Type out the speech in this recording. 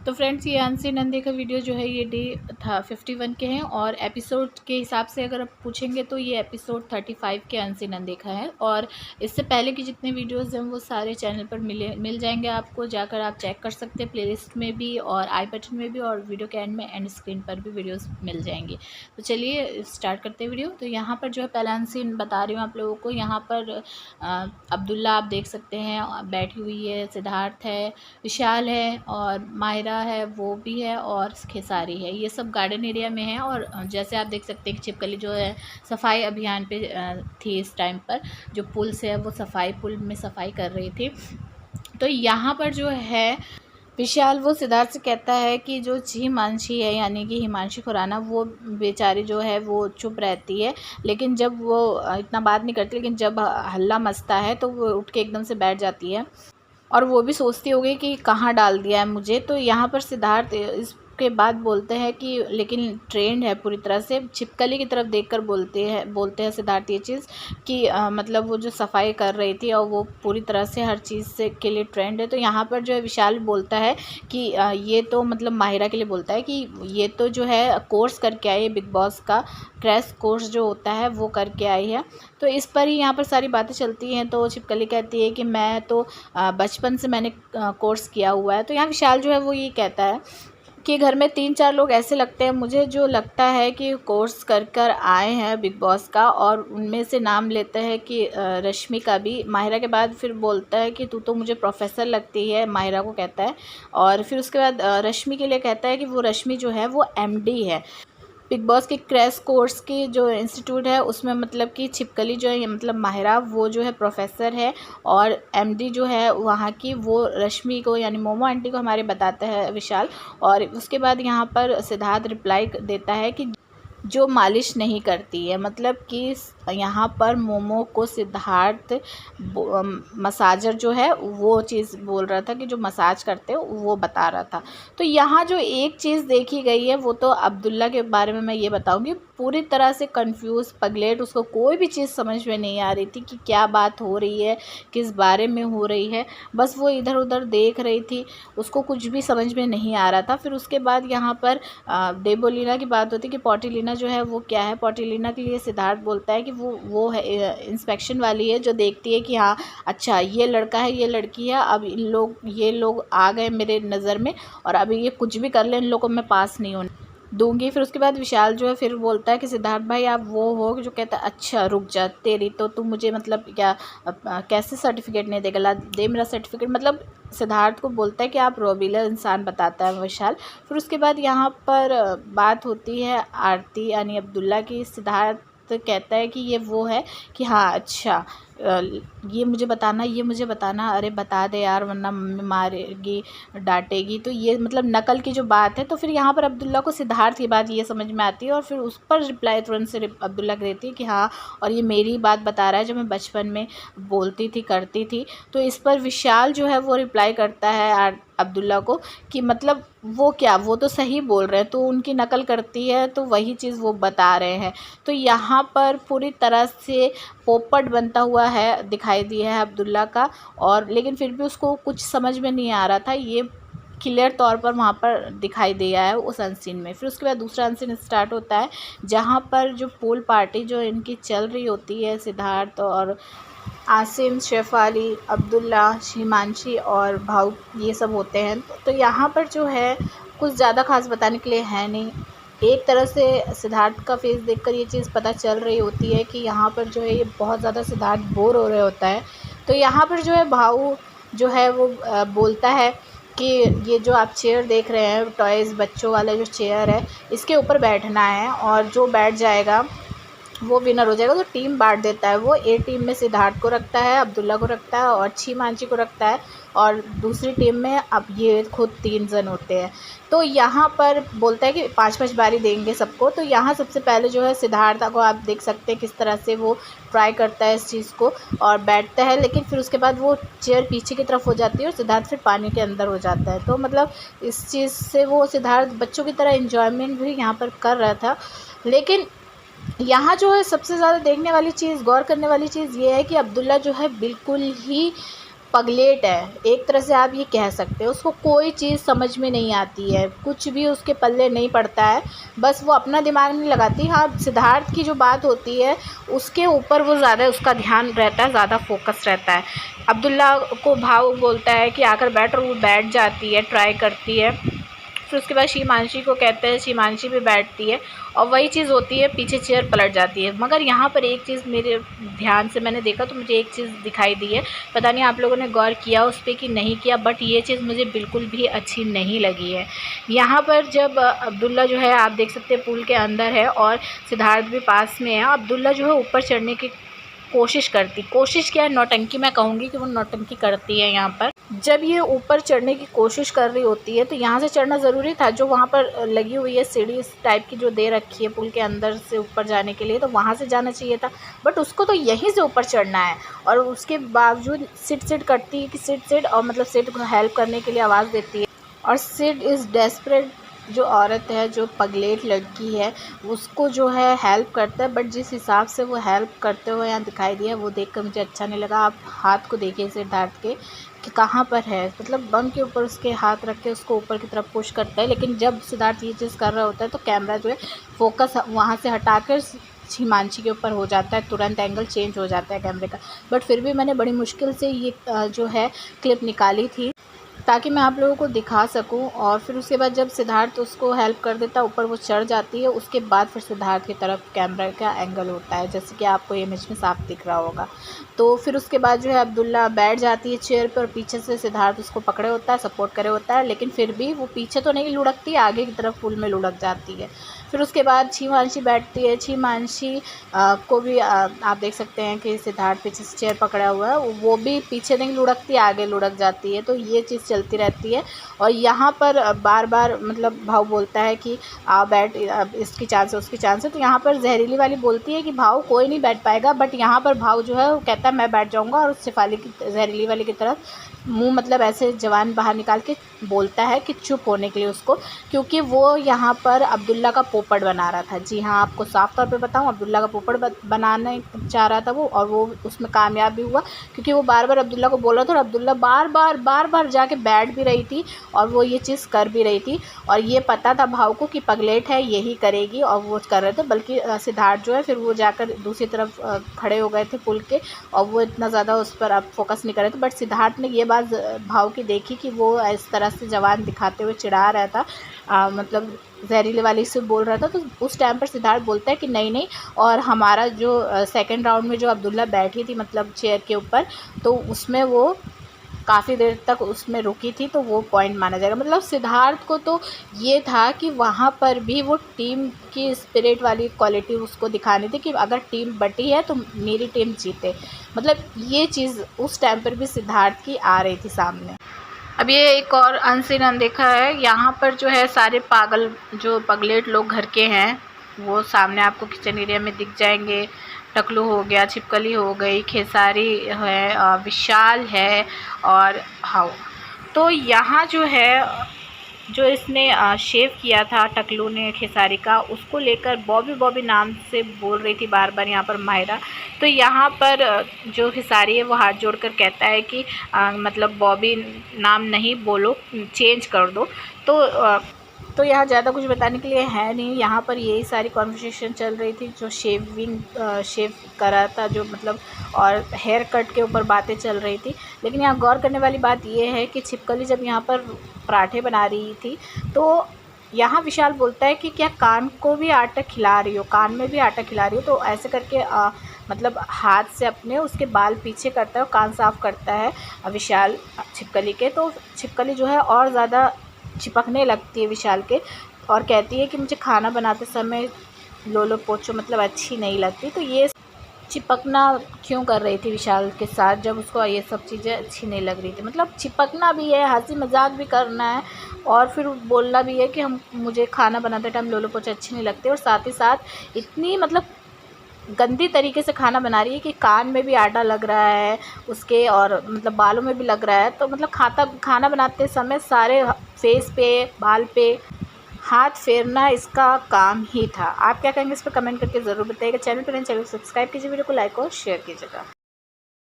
तो फ्रेंड्स, ये अनसीन अनदेखा वीडियो जो है ये डे था 51 के हैं, और एपिसोड के हिसाब से अगर आप पूछेंगे तो ये एपिसोड 35 के अनसीन अनदेखा है। और इससे पहले की जितने वीडियोस हैं वो सारे चैनल पर मिल जाएंगे आपको, जाकर आप चेक कर सकते हैं प्लेलिस्ट में भी और आई बटन में भी, और वीडियो के एंड में एंड स्क्रीन पर भी वीडियोस मिल जाएंगी। तो चलिए स्टार्ट करते हैं वीडियो। तो यहाँ पर जो है पहला अनसीन बता रही हूँ आप लोगों को। यहाँ पर अब्दुल्ला आप देख सकते हैं बैठी हुई है, सिद्धार्थ है, विशाल है और माहिरा है वो भी है, और खेसारी है। ये सब गार्डन एरिया में है। और जैसे आप देख सकते हैं कि छिपकली जो है सफाई अभियान पे थी इस टाइम पर, जो पुल से है वो पुल में सफाई कर रही थी। तो यहाँ पर जो है विशाल वो सिद्धार्थ से कहता है कि जो हिमांशी है यानी कि हिमांशी खुराना, वो बेचारी जो है वो चुप रहती है, लेकिन जब वो इतना बात नहीं करती, लेकिन जब हल्ला मचता है तो वो उठ के एकदम से बैठ जाती है और वो भी सोचती होगी कि कहाँ डाल दिया है मुझे। तो यहाँ पर सिद्धार्थ इसके बाद बोलते हैं कि लेकिन ट्रेंड है पूरी तरह से, छिपकली की तरफ देखकर बोलते हैं सिद्धार्थ ये चीज़ कि मतलब वो जो सफाई कर रही थी और वो पूरी तरह से हर चीज़ से के लिए ट्रेंड है। तो यहाँ पर जो है विशाल बोलता है कि ये तो मतलब माहिरा के लिए बोलता है कि ये तो जो है कोर्स करके आई है, बिग बॉस का क्रैश कोर्स जो होता है वो करके आई है। तो इस पर ही यहाँ पर सारी बातें चलती हैं। तो छिपकली कहती है कि मैं तो बचपन से मैंने कोर्स किया हुआ है। तो यहाँ विशाल जो है वो ये कहता है कि घर में 3-4 लोग ऐसे लगते हैं मुझे, जो लगता है कि कोर्स कर आए हैं बिग बॉस का, और उनमें से नाम लेते हैं कि रश्मि का भी। माहिरा के बाद फिर बोलता है कि तू तो मुझे प्रोफेसर लगती है, माहिरा को कहता है। और फिर उसके बाद रश्मि के लिए कहता है कि वो रश्मि जो है वो एमडी है बिग बॉस के क्रैश कोर्स की जो इंस्टीट्यूट है उसमें, मतलब कि छिपकली जो है मतलब माहिरा वो जो है प्रोफेसर है, और एमडी जो है वहाँ की वो रश्मि को यानी मोमो आंटी को हमारे बताता है विशाल। और उसके बाद यहाँ पर सिद्धार्थ रिप्लाई देता है कि जो मालिश नहीं करती है, मतलब कि यहाँ पर मोमो को सिद्धार्थ मसाजर जो है वो चीज़ बोल रहा था कि जो मसाज करते हो वो बता रहा था। तो यहाँ जो एक चीज़ देखी गई है वो तो अब्दुल्ला के बारे में मैं ये बताऊँगी, पूरी तरह से कंफ्यूज पगलेट, उसको कोई भी चीज़ समझ में नहीं आ रही थी कि क्या बात हो रही है, किस बारे में हो रही है। बस वो इधर उधर देख रही थी, उसको कुछ भी समझ में नहीं आ रहा था। फिर उसके बाद यहाँ पर देबोलीना की बात होती है कि पॉटीलीना जो है वो क्या है। पॉटीलीना के लिए सिद्धार्थ बोलता है कि वो है इंस्पेक्शन वाली है, जो देखती है कि हाँ अच्छा ये लड़का है ये लड़की है, अब ये लोग आ गए मेरे नज़र में, और अभी ये कुछ भी कर ले इन लोगों को मैं पास नहीं होने दूंगी। फिर उसके बाद विशाल जो है फिर बोलता है कि सिद्धार्थ भाई आप वो हो जो कहता है अच्छा रुक जा, तेरी तो तू मुझे मतलब क्या कैसे सर्टिफिकेट नहीं देगा, ला दे मेरा सर्टिफिकेट। मतलब सिद्धार्थ को बोलता है कि आप रोबीला इंसान बताता है विशाल। फिर उसके बाद यहाँ पर बात होती है आरती यानी अब्दुल्ला की। सिद्धार्थ कहता है कि ये वो है कि हाँ अच्छा ये मुझे बताना, अरे बता दे यार वरना मम्मी मारेगी डांटेगी। तो ये मतलब नकल की जो बात है। तो फिर यहाँ पर अब्दुल्ला को सिद्धार्थ की बात ये समझ में आती है, और फिर उस पर रिप्लाई तुरंत से अब्दुल्ला देती है कि हाँ और ये मेरी बात बता रहा है जो मैं बचपन में बोलती थी करती थी। तो इस पर विशाल जो है वो रिप्लाई करता है अब्दुल्ला को कि मतलब वो क्या, वो तो सही बोल रहे हैं, तो उनकी नकल करती है तो वही चीज़ वो बता रहे हैं। तो यहाँ पर पूरी तरह से पोपट बनता हुआ है दिखाई दिया है अब्दुल्ला का, और लेकिन फिर भी उसको कुछ समझ में नहीं आ रहा था, ये क्लियर तौर पर वहाँ पर दिखाई दिया है उस अनसीन में। फिर उसके बाद दूसरा अनसीन स्टार्ट होता है, जहाँ पर जो पूल पार्टी जो इनकी चल रही होती है, सिद्धार्थ और आसिम, शेफाली, अब्दुल्ला, हिमांशी और भाऊ ये सब होते हैं। तो यहाँ पर जो है कुछ ज़्यादा खास बताने के लिए है नहीं। एक तरह से सिद्धार्थ का फेस देखकर ये चीज़ पता चल रही होती है कि यहाँ पर जो है ये बहुत ज़्यादा सिद्धार्थ बोर हो रहा होता है। तो यहाँ पर जो है भाऊ जो है वो बोलता है कि ये जो आप चेयर देख रहे हैं, टॉयज़ बच्चों वाला जो चेयर है, इसके ऊपर बैठना है और जो बैठ जाएगा वो विनर हो जाएगा। तो टीम बांट देता है वो, ए टीम में सिद्धार्थ को रखता है, अब्दुल्ला को रखता है और हिमांशी को रखता है, और दूसरी टीम में अब ये खुद 3 जन होते हैं। तो यहाँ पर बोलता है कि 5-5 बारी देंगे सबको। तो यहाँ सबसे पहले जो है सिद्धार्थ को आप देख सकते हैं किस तरह से वो ट्राई करता है इस चीज़ को और बैठता है, लेकिन फिर उसके बाद वो चेयर पीछे की तरफ हो जाती है और सिद्धार्थ फिर पानी के अंदर हो जाता है। तो मतलब इस चीज़ से वो सिद्धार्थ बच्चों की तरह इन्जॉयमेंट भी यहाँ पर कर रहा था। लेकिन यहाँ जो है सबसे ज़्यादा देखने वाली चीज़, गौर करने वाली चीज़ ये है कि अब्दुल्ला जो है बिल्कुल ही पगलेट है, एक तरह से आप ये कह सकते हो। उसको कोई चीज़ समझ में नहीं आती है, कुछ भी उसके पल्ले नहीं पड़ता है, बस वो अपना दिमाग नहीं लगाती। हाँ, सिद्धार्थ की जो बात होती है उसके ऊपर वो ज़्यादा उसका ध्यान रहता है, ज़्यादा फोकस रहता है। अब्दुल्ला को भाव बोलता है कि आकर बैठ, और वो बैठ जाती है, ट्राई करती है। फिर उसके बाद शीमांशी को कहते हैं, शीमांशी भी बैठती है और वही चीज़ होती है, पीछे चेयर पलट जाती है। मगर यहाँ पर एक चीज़ मेरे ध्यान से मैंने देखा तो मुझे एक चीज़ दिखाई दी है, पता नहीं आप लोगों ने गौर किया उस पर कि नहीं किया, बट ये चीज़ मुझे बिल्कुल भी अच्छी नहीं लगी है। यहाँ पर जब अब्दुल्ला जो है, आप देख सकते हैं पूल के अंदर है और सिद्धार्थ भी पास में है, अब्दुल्ला जो है ऊपर चढ़ने की कोशिश क्या है, नौटंकी मैं कहूँगी कि वो नौटंकी करती है। यहाँ पर जब ये ऊपर चढ़ने की कोशिश कर रही होती है तो यहाँ से चढ़ना ज़रूरी था, जो वहाँ पर लगी हुई है सीढ़ी इस टाइप की जो दे रखी है पुल के अंदर से ऊपर जाने के लिए, तो वहाँ से जाना चाहिए था, बट उसको तो यहीं से ऊपर चढ़ना है। और उसके बावजूद सिट करती है कि सिट और मतलब सिट को हेल्प करने के लिए आवाज़ देती है। और सिड इज़ डेस्परेट, जो औरत है, जो पगलेट लड़की है, उसको जो है हेल्प करता है, बट जिस हिसाब से वो हेल्प करते हुए यहाँ दिखाई दिया वो देखकर मुझे अच्छा नहीं लगा। आप हाथ को देखिए सिद्धार्थ के कि कहाँ पर है, मतलब बम के ऊपर उसके हाथ रख के उसको ऊपर की तरफ पुश करता है, लेकिन जब सिद्धार्थ ये चीज़ कर रहा होता है तो कैमरा जो है फोकस वहाँ से हटाकर हिमांशी के ऊपर हो जाता है, तुरंत एंगल चेंज हो जाता है कैमरे का। बट फिर भी मैंने बड़ी मुश्किल से ये जो है क्लिप निकाली थी ताकि मैं आप लोगों को दिखा सकूं। और फिर उसके बाद जब सिद्धार्थ उसको हेल्प कर देता है, ऊपर वो चढ़ जाती है, उसके बाद फिर सिद्धार्थ की तरफ कैमरा का एंगल होता है, जैसे कि आपको इमेज में साफ दिख रहा होगा। तो फिर उसके बाद जो है अब्दुल्ला बैठ जाती है चेयर पर, पीछे से सिद्धार्थ उसको पकड़े होता है, सपोर्ट करे होता है, लेकिन फिर भी वो पीछे तो नहीं लुढ़कती, आगे की तरफ पुल में लुढ़क जाती है। फिर उसके बाद शीमांशी बैठती है। शीमांशी को भी आप देख सकते हैं कि सिद्धार्थ पीछे से चेयर पकड़ा हुआ है, वो भी पीछे नहीं लुढ़कती, आगे लुढ़क जाती है। तो ये चीज़ चलती रहती है और यहाँ पर बार बार मतलब भाव बोलता है कि बैठ, इसकी चांस है उसकी चांस है, तो यहाँ पर जहरीली वाली बोलती है कि भाव कोई नहीं बैठ पाएगा, बट यहाँ पर भाव जो है वो कहता है मैं बैठ जाऊँगा, और शेफाली की जहरीली वाली की तरफ मुंह मतलब ऐसे जवान बाहर निकाल के बोलता है कि चुप होने के लिए उसको, क्योंकि वो यहाँ पर अब्दुल्ला का पोपट बना रहा था। जी हाँ, आपको साफ तौर पे बताऊँ, अब्दुल्ला का पोपट बनाना चाह रहा था वो, और वो उसमें कामयाब भी हुआ, क्योंकि वो बार बार अब्दुल्ला को बोल रहा था और अब्दुल्ला बार बार जाके बैठ भी रही थी और वो ये चीज़ कर भी रही थी। और ये पता था भाव को कि पगलेट है यही करेगी, और वो कर रहे थे। बल्कि सिद्धार्थ जो है फिर वो जाकर दूसरी तरफ खड़े हो गए थे पुल के, और वो इतना ज़्यादा उस पर अब फोकस नहीं कर रहे थे। बट सिद्धार्थ ने ये बात भाव की देखी कि वो इस तरह से जवान दिखाते हुए चिढ़ा रहा था, मतलब जहरीले वाली से बोल रहा था। तो उस टाइम पर सिद्धार्थ बोलता है कि नहीं, और हमारा जो सेकंड राउंड में जो अब्दुल्ला बैठी थी मतलब चेयर के ऊपर, तो उसमें वो काफ़ी देर तक उसमें रुकी थी, तो वो पॉइंट माना जाएगा। मतलब सिद्धार्थ को तो ये था कि वहाँ पर भी वो टीम की स्पिरिट वाली क्वालिटी उसको दिखानी थी कि अगर टीम बटी है तो मेरी टीम जीते, मतलब ये चीज़ उस टाइम पर भी सिद्धार्थ की आ रही थी सामने। अब ये एक और अनसीन अनदेखा है। यहाँ पर जो है सारे पागल जो पगलेट लोग घर के हैं वो सामने आपको किचन एरिया में दिख जाएंगे। टकलू हो गया, छिपकली हो गई, खेसारी है, विशाल है और हाउ। तो यहाँ जो है जो इसने शेव किया था टकलू ने खेसारी का, उसको लेकर बॉबी नाम से बोल रही थी बार बार यहाँ पर माहिरा। तो यहाँ पर जो खेसारी है वो हाथ जोड़कर कहता है कि मतलब बॉबी नाम नहीं बोलो, चेंज कर दो। तो यहाँ ज़्यादा कुछ बताने के लिए है नहीं। यहाँ पर यही सारी कॉन्वर्सेशन चल रही थी, जो शेव करा था जो मतलब, और हेयर कट के ऊपर बातें चल रही थी। लेकिन यहाँ गौर करने वाली बात यह है कि छिपकली जब यहाँ पर पराठे बना रही थी तो यहाँ विशाल बोलता है कि क्या कान को भी आटा खिला रही हो, कान में भी आटा खिला रही हो। तो ऐसे करके मतलब हाथ से अपने उसके बाल पीछे करता है और कान साफ़ करता है विशाल छिपकली के। तो छिपकली जो है और ज़्यादा चिपकने लगती है विशाल के और कहती है कि मुझे खाना बनाते समय लोलो पोछो मतलब अच्छी नहीं लगती। तो ये चिपकना क्यों कर रही थी विशाल के साथ जब उसको ये सब चीज़ें अच्छी नहीं लग रही थी। मतलब चिपकना भी है, हंसी मजाक भी करना है और फिर बोलना भी है कि मुझे खाना बनाते टाइम लोलो पोछे अच्छे नहीं लगते, और साथ ही साथ इतनी मतलब गंदी तरीके से खाना बना रही है कि कान में भी आटा लग रहा है उसके और मतलब बालों में भी लग रहा है। तो मतलब खाना बनाते समय सारे फेस पे बाल पे हाथ फेरना इसका काम ही था। आप क्या कहेंगे इस पर कमेंट करके ज़रूर बताइएगा। चैनल पर नहीं, चैनल सब्सक्राइब कीजिए, वीडियो को लाइक और शेयर कीजिएगा।